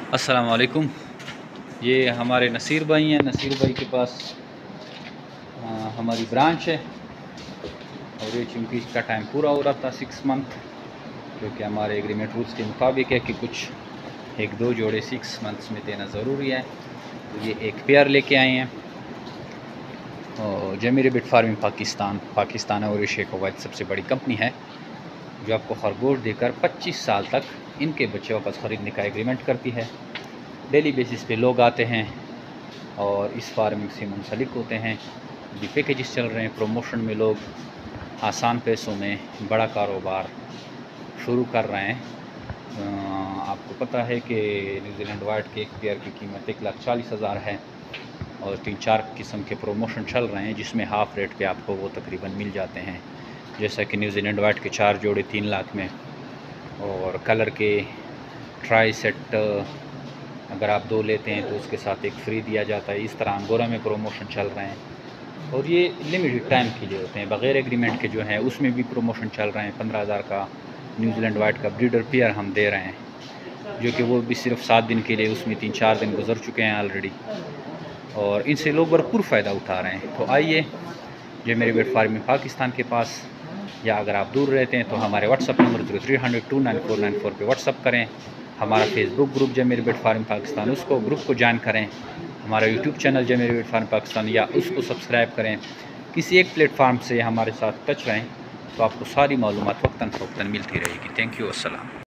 अस्सलाम वालेकुम। ये हमारे नसीर भाई हैं। नसीर भाई के पास हमारी ब्रांच है और ये चूँकि इसका टाइम पूरा हो रहा था 6 मंथ, क्योंकि हमारे एग्रीमेंट रूल्स के मुताबिक है कि कुछ 1-2 जोड़े 6 मंथ्स में देना ज़रूरी है। तो ये एक पेयर लेके आए हैं और जमीर बिट फार्मिंग पाकिस्तान और एशिया की वाहिद सबसे बड़ी कंपनी है जो आपको खरगोश देकर 25 साल तक इनके बच्चे वापस ख़रीदने का एग्रीमेंट करती है। डेली बेसिस पे लोग आते हैं और इस फार्मिंग से मुंसलिक होते हैं। जो पैकेजेस चल रहे हैं प्रमोशन में, लोग आसान पैसों में बड़ा कारोबार शुरू कर रहे हैं। आपको पता है कि न्यूजीलैंड वाइट के एक पेयर की कीमत 1,40,000 है और 3-4 किस्म के प्रमोशन चल रहे हैं जिसमें हाफ़ रेट पे आपको वो तकरीबन मिल जाते हैं। जैसा कि न्यूजीलैंड वाइट के 4 जोड़े 3 लाख में, और कलर के ट्राई सेट अगर आप 2 लेते हैं तो उसके साथ एक फ्री दिया जाता है। इस तरह अंगोरा में प्रमोशन चल रहे हैं और ये लिमिटेड टाइम के लिए होते हैं। बग़ैर एग्रीमेंट के जो हैं उसमें भी प्रमोशन चल रहे हैं। 15,000 का न्यूजीलैंड वाइट का ब्रीडर पेयर हम दे रहे हैं, जो कि वो भी सिर्फ 7 दिन के लिए, उसमें 3-4 दिन गुजर चुके हैं ऑलरेडी और इनसे लोग भरपूर फ़ायदा उठा रहे हैं। तो आइए जमीर बिट फार्मिंग पाकिस्तान के पास, या अगर आप दूर रहते हैं तो हमारे व्हाट्सअप नंबर 0300294494 पे व्हाट्सअप करें। हमारा फेसबुक ग्रुप जमीर बिट फार्मिंग पाकिस्तान, उसको ग्रुप को ज्वाइन करें। हमारा यूट्यूब चैनल जमीर बिट फार्मिंग पाकिस्तान, या उसको सब्सक्राइब करें। किसी एक प्लेटफार्म से हमारे साथ टच रहें तो आपको सारी मालूमात वक्तन फ़वक्तन मिलती रहेगी। थैंक यू, अस्सलाम।